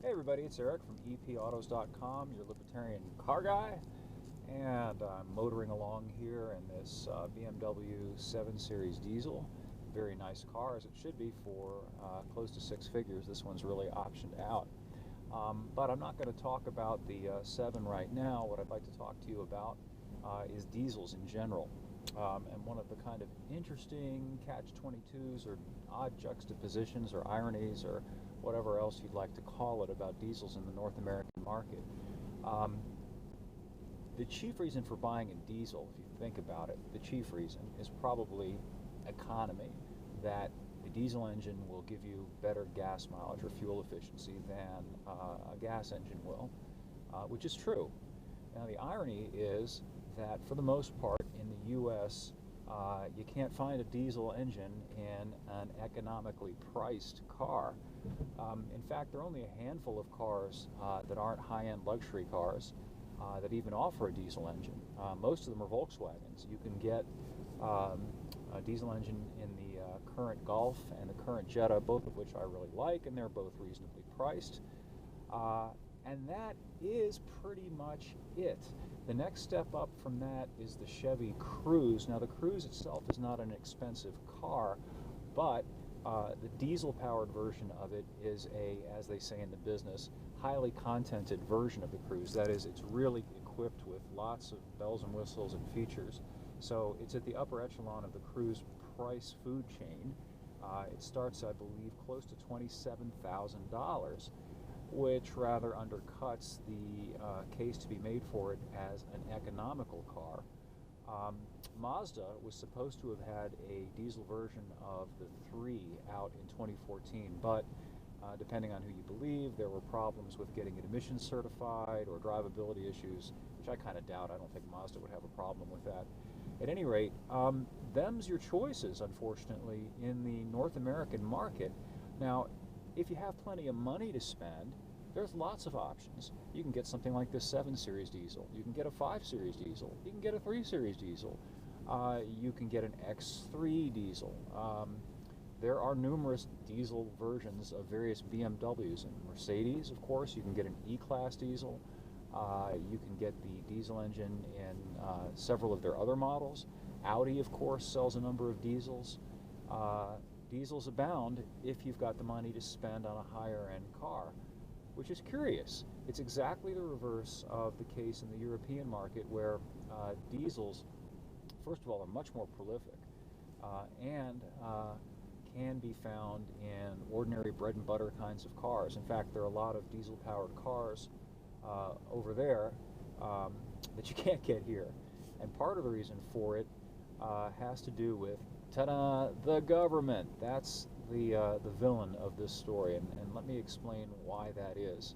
Hey everybody, it's Eric from epautos.com, your libertarian car guy, and I'm motoring along here in this BMW 7 Series diesel. Very nice car, as it should be, for close to six figures. This one's really optioned out. But I'm not going to talk about the 7 right now. What I'd like to talk to you about is diesels in general. And one of the kind of interesting catch-22s or odd juxtapositions or ironies or whatever else you'd like to call it about diesels in the North American market. The chief reason for buying a diesel, if you think about it, the chief reason is probably economy, that the diesel engine will give you better gas mileage or fuel efficiency than a gas engine will, which is true. Now the irony is that for the most part in the U.S. You can't find a diesel engine in an economically priced car. In fact, there are only a handful of cars that aren't high-end luxury cars that even offer a diesel engine. Most of them are Volkswagens. You can get a diesel engine in the current Golf and the current Jetta, both of which I really like, and they're both reasonably priced. And that is pretty much it. The next step up from that is the Chevy Cruze. Now the Cruze itself is not an expensive car, but the diesel-powered version of it is a, as they say in the business, highly contented version of the Cruze. That is, it's really equipped with lots of bells and whistles and features. So it's at the upper echelon of the Cruze price food chain. It starts, I believe, close to $27,000. Which rather undercuts the case to be made for it as an economical car. Mazda was supposed to have had a diesel version of the 3 out in 2014, but depending on who you believe, there were problems with getting it emissions certified or drivability issues, which I kind of doubt. I don't think Mazda would have a problem with that. At any rate, them's your choices, unfortunately, in the North American market. Now, if you have plenty of money to spend, there's lots of options. You can get something like this 7 Series diesel. You can get a 5 Series diesel. You can get a 3 Series diesel. You can get an X3 diesel. There are numerous diesel versions of various BMWs and Mercedes, of course. You can get an E-Class diesel. You can get the diesel engine in several of their other models. Audi, of course, sells a number of diesels. Diesels abound if you've got the money to spend on a higher-end car, which is curious. It's exactly the reverse of the case in the European market, where diesels, first of all, are much more prolific and can be found in ordinary bread-and-butter kinds of cars. In fact, there are a lot of diesel-powered cars over there that you can't get here. And part of the reason for it has to do with, ta-da, the government. That's the villain of this story, and let me explain why that is.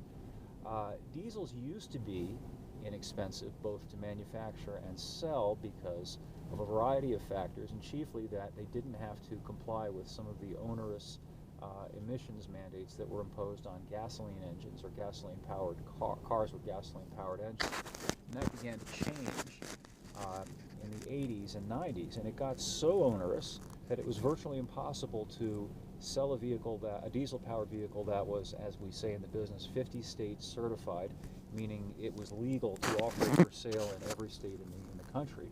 Diesels used to be inexpensive both to manufacture and sell because of a variety of factors, and chiefly that they didn't have to comply with some of the onerous emissions mandates that were imposed on gasoline engines or gasoline-powered cars with gasoline-powered engines. And that began to change in the 80s and 90s, and it got so onerous that it was virtually impossible to sell a diesel-powered vehicle that was, as we say in the business, 50 states certified, meaning it was legal to operate for sale in every state in the country.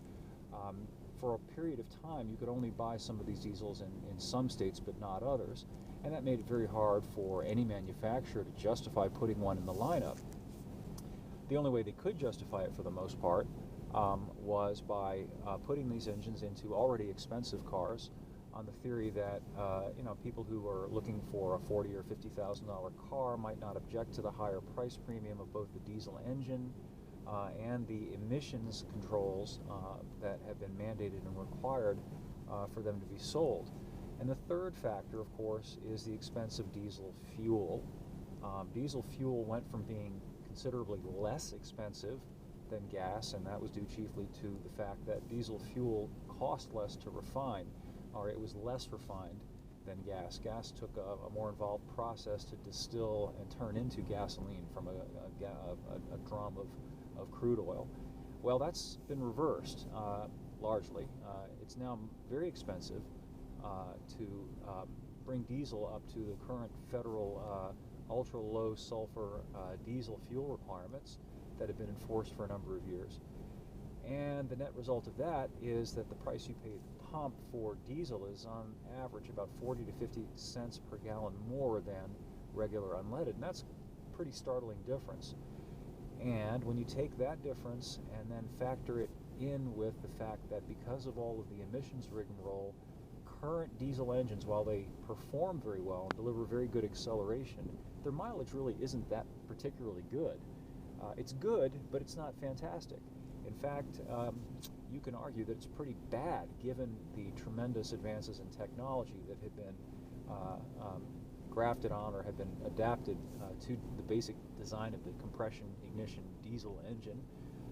For a period of time, you could only buy some of these diesels in some states but not others, and that made it very hard for any manufacturer to justify putting one in the lineup. The only way they could justify it for the most part was by putting these engines into already expensive cars on the theory that people who are looking for a $40,000 or $50,000 car might not object to the higher price premium of both the diesel engine and the emissions controls that have been mandated and required for them to be sold. And the third factor, of course, is the expense of diesel fuel. Diesel fuel went from being considerably less expensive than gas, and that was due chiefly to the fact that diesel fuel cost less to refine, or it was less refined than gas. Gas took a more involved process to distill and turn into gasoline from a drum of crude oil. Well, that's been reversed largely. It's now very expensive to bring diesel up to the current federal ultra-low sulfur diesel fuel requirements that have been enforced for a number of years. And the net result of that is that the price you pay at the pump for diesel is on average about 40 to 50 cents per gallon more than regular unleaded, and that's a pretty startling difference. And when you take that difference and then factor it in with the fact that because of all of the emissions rigmarole, current diesel engines, while they perform very well and deliver very good acceleration, their mileage really isn't that particularly good. It's good, but it's not fantastic. In fact, you can argue that it's pretty bad given the tremendous advances in technology that have been grafted on or have been adapted to the basic design of the compression ignition diesel engine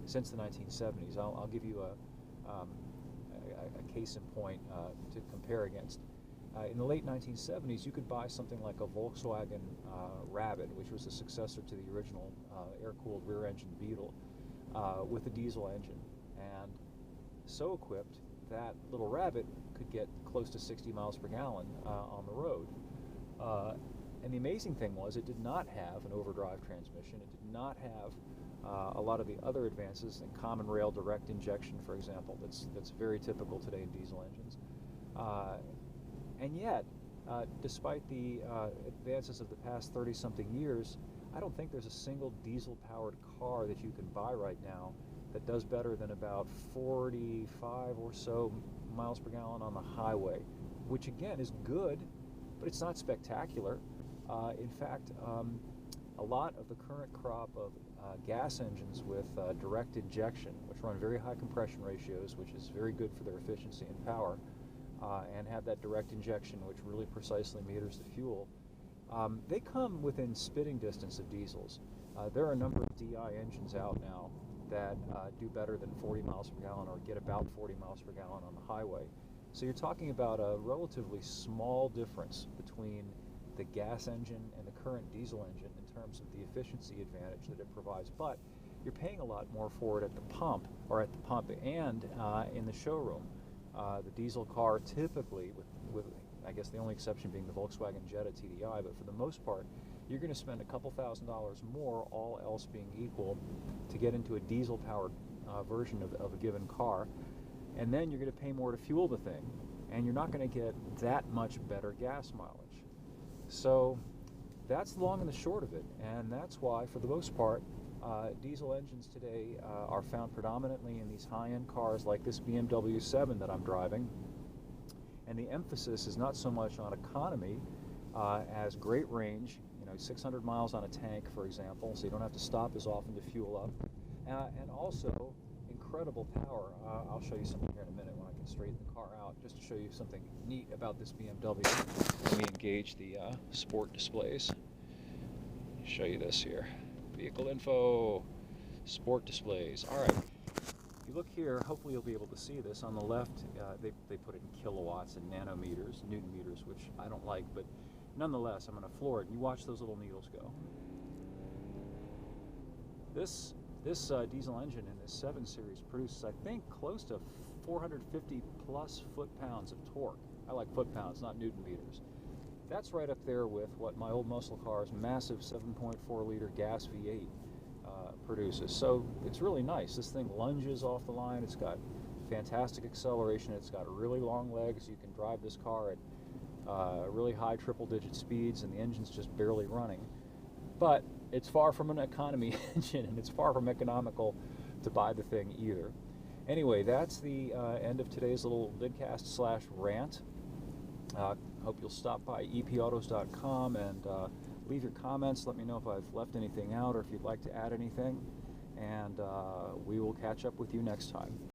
since the 1970s. I'll give you a case in point to compare against. In the late 1970s, you could buy something like a Volkswagen Rabbit, which was the successor to the original air-cooled rear-engine Beetle, with a diesel engine, and so equipped that little Rabbit could get close to 60 miles per gallon on the road. And the amazing thing was it did not have an overdrive transmission. It did not have a lot of the other advances in common rail direct injection, for example, that's very typical today in diesel engines. And yet, despite the advances of the past 30-something years, I don't think there's a single diesel-powered car that you can buy right now that does better than about 45 or so miles per gallon on the highway, which again is good, but it's not spectacular. In fact, a lot of the current crop of gas engines with direct injection, which run very high compression ratios, which is very good for their efficiency and power, and have that direct injection, which really precisely meters the fuel, they come within spitting distance of diesels. There are a number of DI engines out now that do better than 40 miles per gallon or get about 40 miles per gallon on the highway. So you're talking about a relatively small difference between the gas engine and the current diesel engine in terms of the efficiency advantage that it provides, but you're paying a lot more for it at the pump and in the showroom. The diesel car typically, with I guess the only exception being the Volkswagen Jetta TDI, but for the most part, you're going to spend a couple $1,000s more, all else being equal, to get into a diesel-powered version of a given car, and then you're going to pay more to fuel the thing, and you're not going to get that much better gas mileage. So that's the long and the short of it, and that's why, for the most part, diesel engines today are found predominantly in these high-end cars like this BMW 7 that I'm driving. And the emphasis is not so much on economy as great range, 600 miles on a tank, for example, so you don't have to stop as often to fuel up, and also incredible power. I'll show you something here in a minute when I can straighten the car out, just to show you something neat about this BMW. Let me engage the sport displays. Show you this here. Vehicle info, sport displays. All right. If you look here, hopefully you'll be able to see this. On the left, they put it in kilowatts and nanometers, newton meters, which I don't like, but nonetheless, I'm going to floor it. And you watch those little needles go. This diesel engine in this 7 Series produces, I think, close to 450 plus foot-pounds of torque. I like foot-pounds, not newton meters. That's right up there with what my old muscle car's massive 7.4-liter gas V8 produces. So it's really nice. This thing lunges off the line. It's got fantastic acceleration. It's got really long legs. You can drive this car at really high triple-digit speeds, and the engine's just barely running. But it's far from an economy engine, and it's far from economical to buy the thing either. Anyway, that's the end of today's little vidcast/rant. Hope you'll stop by epautos.com and leave your comments. Let me know if I've left anything out or if you'd like to add anything. And we will catch up with you next time.